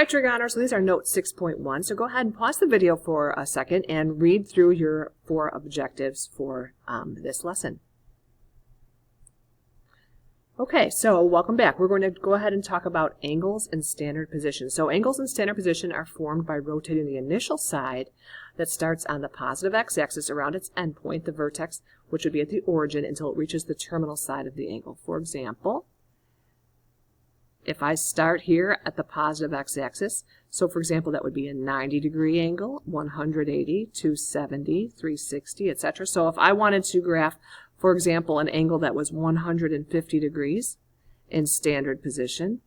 Hi Trigoners, so these are note 6.1, so go ahead and pause the video for a second and read through your 4 objectives for this lesson. Okay, so welcome back. We're going to go ahead and talk about angles and standard position. So angles and standard position are formed by rotating the initial side that starts on the positive x-axis around its endpoint, the vertex, which would be at the origin, until it reaches the terminal side of the angle. For example, if I start here at the positive x-axis, so for example that would be a 90-degree angle, 180, 270, 360, etc. So if I wanted to graph, for example, an angle that was 150 degrees in standard position,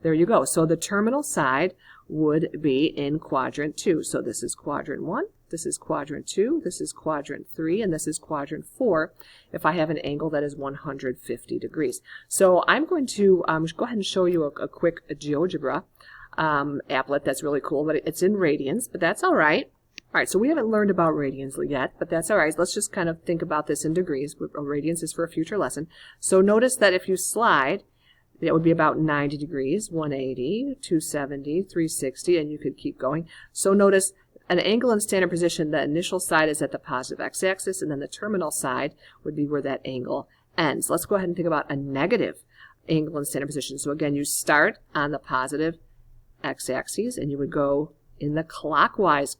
there you go. So the terminal side would be in quadrant 2. So this is quadrant 1, this is quadrant 2, this is quadrant 3, and this is quadrant 4 if I have an angle that is 150 degrees. So I'm going to go ahead and show you a quick GeoGebra applet that's really cool, but it's in radians, but that's all right. All right, so we haven't learned about radians yet, but that's all right. Let's just kind of think about this in degrees. Radians is for a future lesson. So notice that if you slide, that would be about 90 degrees, 180, 270, 360, and you could keep going. So notice an angle in standard position, the initial side is at the positive x-axis, and then the terminal side would be where that angle ends. Let's go ahead and think about a negative angle in standard position. So again, you start on the positive x-axis, and you would go in the clockwise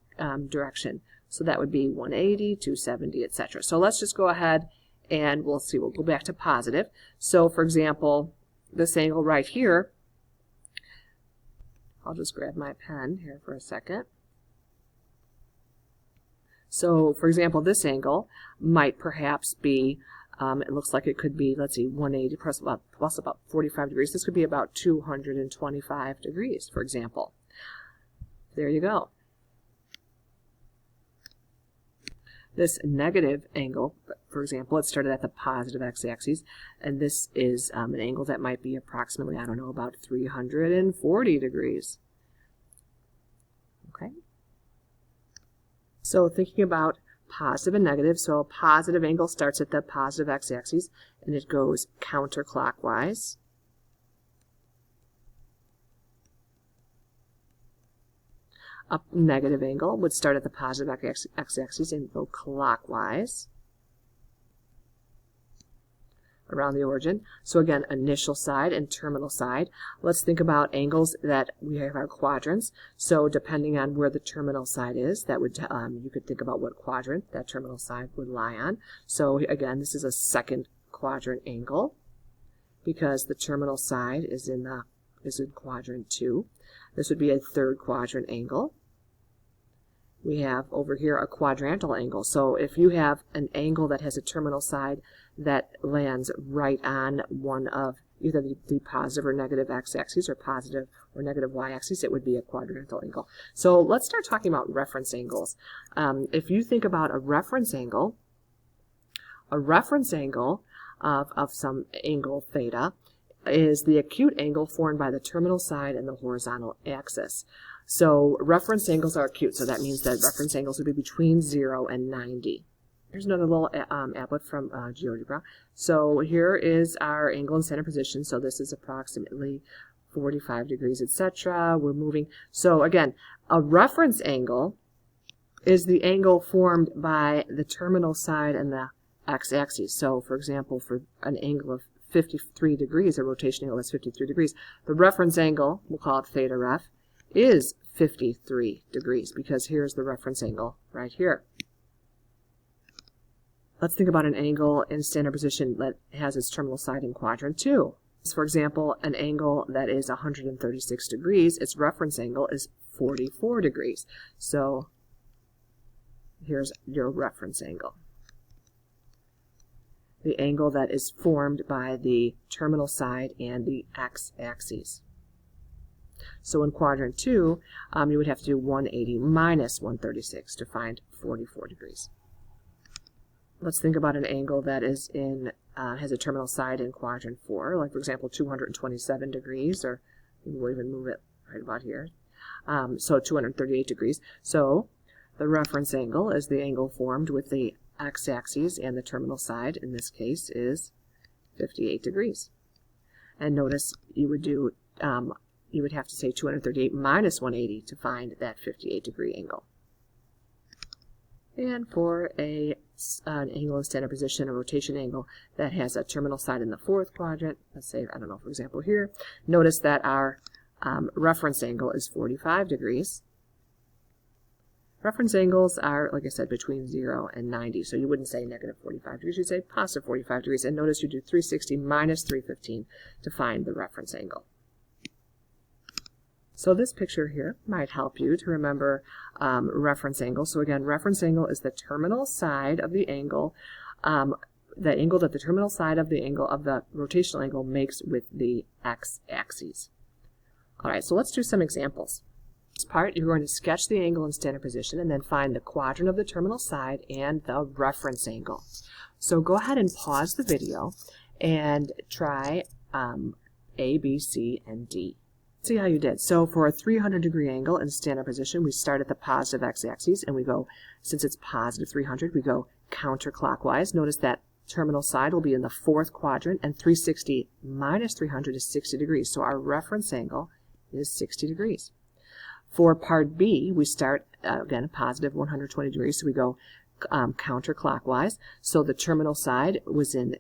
direction. So that would be 180, 270, etc. So let's just go ahead and we'll see. We'll go back to positive. So for example, this angle right here, I'll just grab my pen here for a second. So for example, this angle might perhaps be, it looks like it could be, let's see, 180 plus about 45 degrees. This could be about 225 degrees, for example. There you go. This negative angle, for example, it started at the positive x-axis, and this is an angle that might be approximately, I don't know, about 340 degrees. Okay. So thinking about positive and negative, so a positive angle starts at the positive x-axis, and it goes counterclockwise. A negative angle would start at the positive x-axis and go clockwise around the origin. So again, initial side and terminal side. Let's think about angles that we have our quadrants. So depending on where the terminal side is, that would you could think about what quadrant that terminal side would lie on. So again, this is a second quadrant angle because the terminal side is in quadrant 2. This would be a third quadrant angle. We have over here a quadrantal angle. So if you have an angle that has a terminal side that lands right on one of either the positive or negative x-axis or positive or negative y-axis, it would be a quadrantal angle. So let's start talking about reference angles. If you think about a reference angle of some angle theta is the acute angle formed by the terminal side and the horizontal axis. So reference angles are acute, so that means that reference angles would be between 0 and 90. Here's another little applet from GeoGebra. So here is our angle in center position. So this is approximately 45 degrees, etc. We're moving. So again, a reference angle is the angle formed by the terminal side and the x-axis. So for example, for an angle of 53 degrees, a rotation angle that's 53 degrees, the reference angle, we'll call it theta ref, is 53 degrees because here's the reference angle right here. Let's think about an angle in standard position that has its terminal side in quadrant 2. For example, an angle that is 136 degrees, its reference angle is 44 degrees. So here's your reference angle. The angle that is formed by the terminal side and the x-axis. So in quadrant 2, you would have to do 180 minus 136 to find 44 degrees. Let's think about an angle that is has a terminal side in quadrant 4, like for example 227 degrees, or we'll even move it right about here. So 238 degrees. So the reference angle is the angle formed with the x-axis and the terminal side, in this case, is 58 degrees. And notice you would do you would have to say 238 minus 180 to find that 58-degree angle. And for an angle in standard position, a rotation angle that has a terminal side in the fourth quadrant, let's say, I don't know, for example here, notice that our reference angle is 45 degrees. Reference angles are, like I said, between 0 and 90, so you wouldn't say negative 45 degrees, you'd say positive 45 degrees, and notice you do 360 minus 315 to find the reference angle. So this picture here might help you to remember reference angle. So again, reference angle is the terminal side of the angle, the angle that the terminal side of the angle of the rotational angle makes with the x-axis. All right, so let's do some examples. This part, you're going to sketch the angle in standard position and then find the quadrant of the terminal side and the reference angle. So go ahead and pause the video and try A, B, C, and D. See how you did. So for a 300-degree angle in standard position, we start at the positive x-axis and we go, since it's positive 300, we go counterclockwise. Notice that terminal side will be in the fourth quadrant, and 360 minus 300 is 60 degrees. So our reference angle is 60 degrees. For part B, we start, again, positive 120 degrees, so we go counterclockwise. So the terminal side was in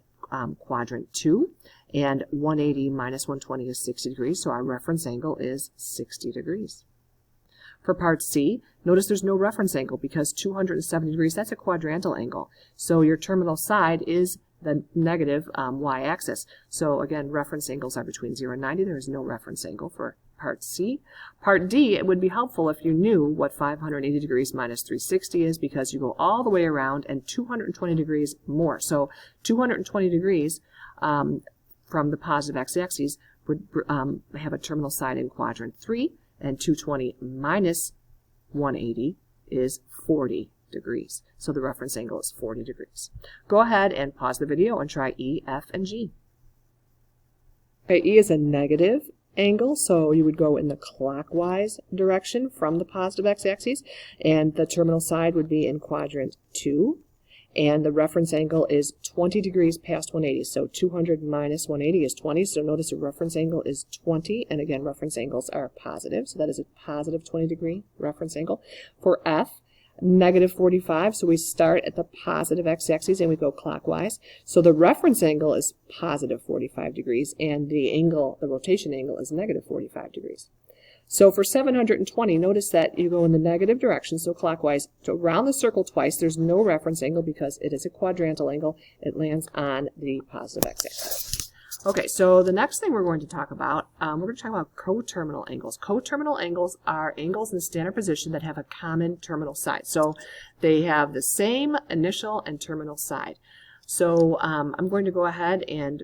quadrant 2, and 180 minus 120 is 60 degrees, so our reference angle is 60 degrees. For part C, notice there's no reference angle because 270 degrees, that's a quadrantal angle. So your terminal side is the negative y-axis. So again, reference angles are between 0 and 90. There is no reference angle for part C. Part D, it would be helpful if you knew what 580 degrees minus 360 is, because you go all the way around and 220 degrees more. So 220 degrees from the positive x-axis would have a terminal side in quadrant 3, and 220 minus 180 is 40 degrees. So the reference angle is 40 degrees. Go ahead and pause the video and try E, F, and G. Okay, E is a negative angle, so you would go in the clockwise direction from the positive x-axis, and the terminal side would be in quadrant 2, and the reference angle is 20 degrees past 180, so 200 minus 180 is 20, so notice the reference angle is 20, and again, reference angles are positive, so that is a positive 20-degree reference angle. For F, negative 45, so we start at the positive x-axis and we go clockwise. So the reference angle is positive 45 degrees and the angle, the rotation angle, is negative 45 degrees. So for 720, notice that you go in the negative direction, so clockwise, so around the circle twice. There's no reference angle because it is a quadrantal angle. It lands on the positive x-axis. Okay, so the next thing we're going to talk about, we're going to talk about coterminal angles. Coterminal angles are angles in standard position that have a common terminal side. So they have the same initial and terminal side. So I'm going to go ahead and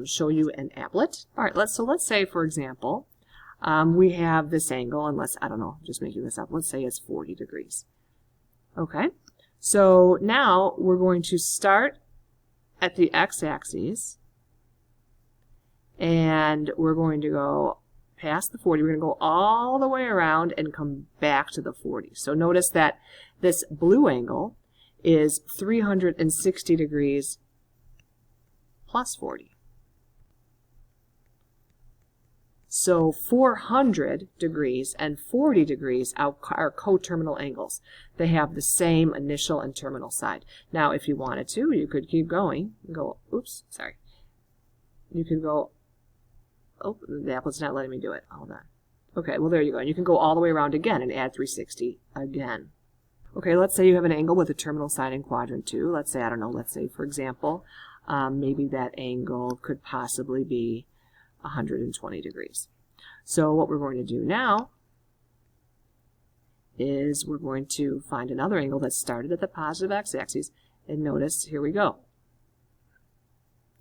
show you an applet. All right, let's say, for example, we have this angle, and I don't know, just making this up, let's say it's 40 degrees. Okay, so now we're going to start at the x-axis, and we're going to go past the 40. We're going to go all the way around and come back to the 40. So notice that this blue angle is 360 degrees plus 40. So 400 degrees and 40 degrees are coterminal angles. They have the same initial and terminal side. Now, if you wanted to, you could keep going. Go, oops, sorry. You could go, oh, the applet's not letting me do it. Hold on. Okay, well, there you go. And you can go all the way around again and add 360 again. Okay, let's say you have an angle with a terminal side in quadrant 2. Let's say, I don't know, let's say, for example, maybe that angle could possibly be 120 degrees. So what we're going to do now is we're going to find another angle that started at the positive x-axis, and notice, here we go.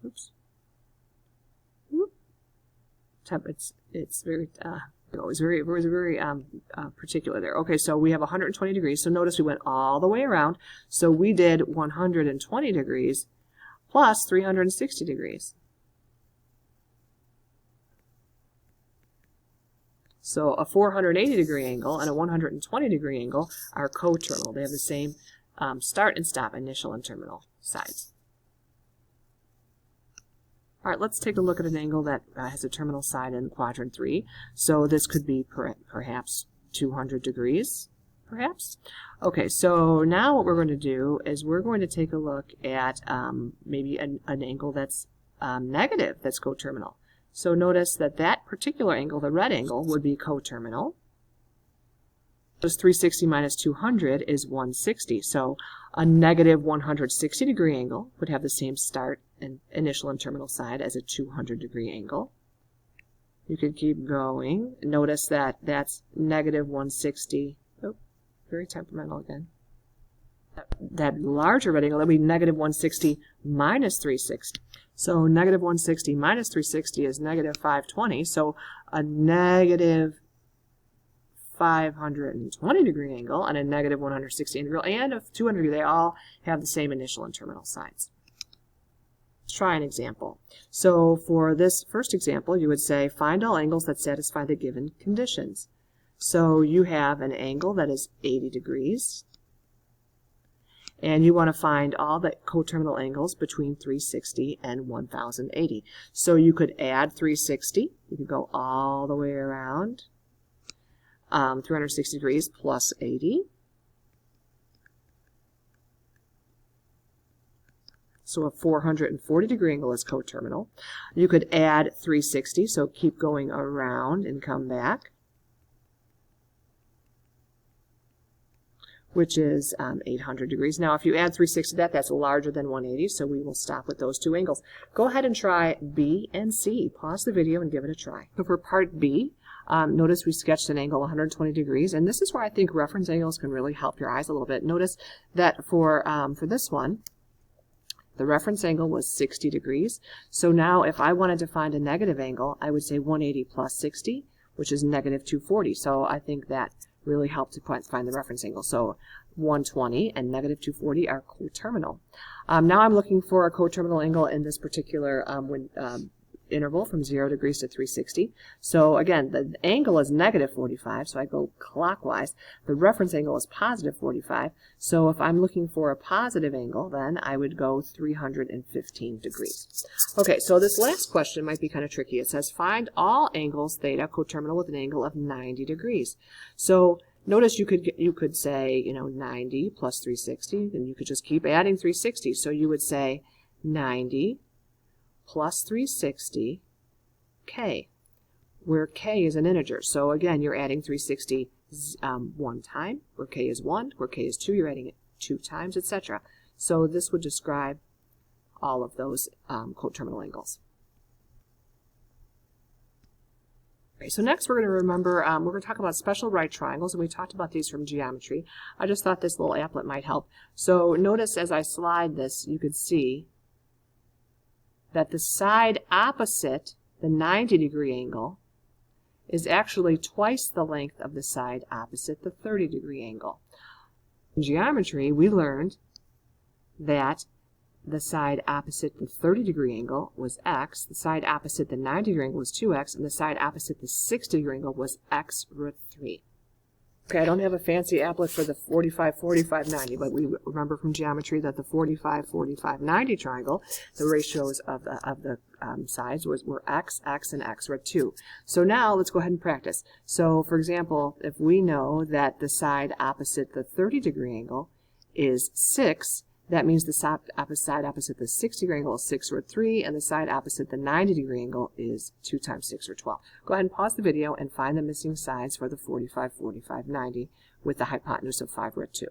Oops. It's very particular there. Okay, so we have 120 degrees. So notice we went all the way around. So we did 120 degrees plus 360 degrees. So a 480 degree angle and a 120 degree angle are coterminal. They have the same start and stop initial and terminal sides. All right, let's take a look at an angle that has a terminal side in quadrant 3. So this could be perhaps 200 degrees, perhaps. Okay, so now what we're going to do is we're going to take a look at maybe an angle that's negative, that's coterminal. So notice that that particular angle, the red angle, would be coterminal. 360 minus 200 is 160. So a negative 160 degree angle would have the same start and initial and terminal side as a 200 degree angle. You could keep going. Notice that that's negative 160. Oh, very temperamental again. That larger red angle, that would be negative 160 minus 360. So negative 160 minus 360 is negative 520. So a negative 520 degree angle and a negative 160 angle and a 200 degree, they all have the same initial and terminal sides. Let's try an example. So for this first example, you would say find all angles that satisfy the given conditions. So you have an angle that is 80 degrees, and you want to find all the coterminal angles between 360 and 1080. So you could add 360, you could go all the way around, 360 degrees plus 80. So a 440 degree angle is coterminal. You could add 360, so keep going around and come back, which is 800 degrees. Now if you add 360 to that, that's larger than 180, so we will stop with those two angles. Go ahead and try B and C. Pause the video and give it a try. So for part B, notice we sketched an angle 120 degrees, and this is where I think reference angles can really help your eyes a little bit. Notice that for this one, the reference angle was 60 degrees. So now if I wanted to find a negative angle, I would say 180 plus 60, which is negative 240. So I think that really helped to find the reference angle. So 120 and negative 240 are coterminal. Now I'm looking for a coterminal angle in this particular interval from 0 degrees to 360. So again, the angle is negative 45, so I go clockwise. The reference angle is positive 45. So if I'm looking for a positive angle, then I would go 315 degrees. Okay, so this last question might be kind of tricky. It says find all angles theta coterminal with an angle of 90 degrees. So notice you could say, 90 plus 360, and you could just keep adding 360. So you would say 90 plus 360 k, where k is an integer. So again, you're adding 360 one time, where k is 1, where k is 2, you're adding it 2 times, etc. So this would describe all of those coterminal angles. Okay, so next we're going to remember, we're going to talk about special right triangles, and we talked about these from geometry. I just thought this little applet might help. So notice as I slide this, you could see that the side opposite the 90 degree angle is actually twice the length of the side opposite the 30 degree angle. In geometry, we learned that the side opposite the 30 degree angle was x, the side opposite the 90 degree angle was 2x, and the side opposite the 60 degree angle was x root 3. Okay, I don't have a fancy applet for the 45, 45, 90, but we remember from geometry that the 45, 45, 90 triangle, the ratios of the sides were x, x, and x root 2. So now let's go ahead and practice. So for example, if we know that the side opposite the 30 degree angle is 6, that means the side opposite the 60 degree angle is 6 root 3, and the side opposite the 90 degree angle is 2 times 6 root 12. Go ahead and pause the video and find the missing sides for the 45, 45, 90 with the hypotenuse of 5 root 2.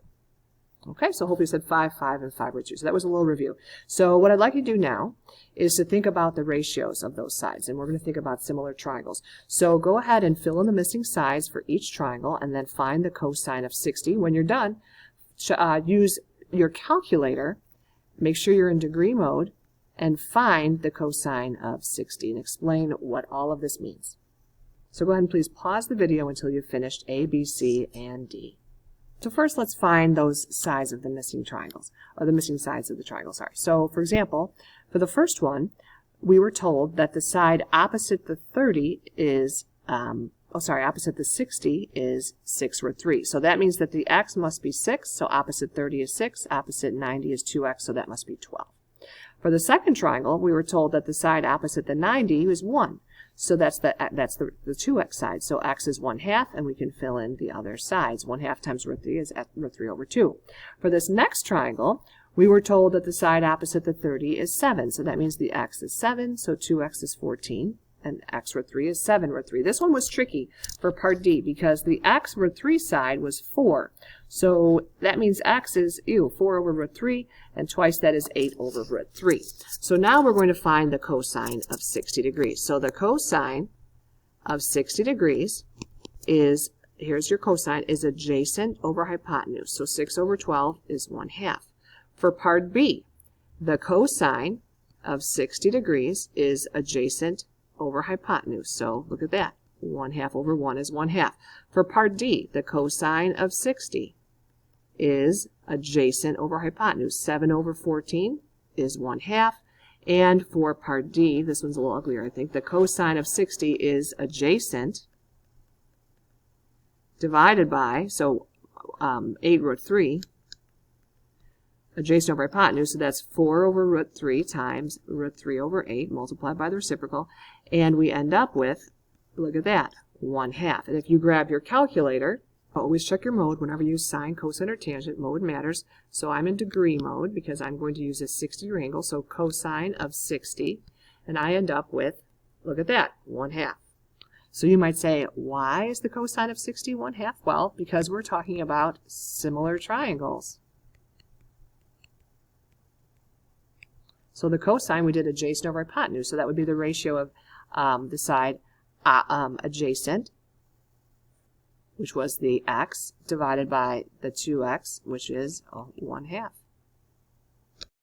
Okay, so hopefully you said 5, 5, and 5 root 2. So that was a little review. So what I'd like you to do now is to think about the ratios of those sides, and we're going to think about similar triangles. So go ahead and fill in the missing sides for each triangle, and then find the cosine of 60. When you're done, use your calculator, make sure you're in degree mode, and find the cosine of 60 and explain what all of this means. So go ahead and please pause the video until you've finished A, B, C, and D. So first let's find those sides of the missing triangles, or the missing sides of the triangle, sorry. So for example, for the first one, we were told that the side opposite the 30 is opposite the 60 is 6 root 3. So that means that the x must be 6, so opposite 30 is 6, opposite 90 is 2x, so that must be 12. For the second triangle, we were told that the side opposite the 90 was 1. So that's the 2x side. So x is 1/2, and we can fill in the other sides. 1/2 times root 3 is root 3 over 2. For this next triangle, we were told that the side opposite the 30 is 7. So that means the x is 7, so 2x is 14. And x root 3 is 7 root 3. This one was tricky for part D because the x root 3 side was 4. So that means x is 4 over root 3, and twice that is 8 over root 3. So now we're going to find the cosine of 60 degrees. So the cosine of 60 degrees is, here's your cosine, is adjacent over hypotenuse. So 6 over 12 is 1/2. For part B, the cosine of 60 degrees is adjacent over hypotenuse. So look at that. 1/2 over 1 is 1/2. For part D, the cosine of 60 is adjacent over hypotenuse. 7 over 14 is 1/2. And for part D, this one's a little uglier, I think, the cosine of 60 is adjacent divided by, so 8 root 3, adjacent over hypotenuse, so that's 4 over root 3 times root 3 over 8 multiplied by the reciprocal, and we end up with, look at that, 1/2. And if you grab your calculator, always check your mode whenever you use sine, cosine, or tangent. Mode matters. So I'm in degree mode because I'm going to use a 60-degree angle, so cosine of 60, and I end up with, look at that, 1/2. So you might say, why is the cosine of 60 1/2? Well, because we're talking about similar triangles. So the cosine, we did adjacent over hypotenuse, so that would be the ratio of the side adjacent, which was the x, divided by the 2x, which is 1/2.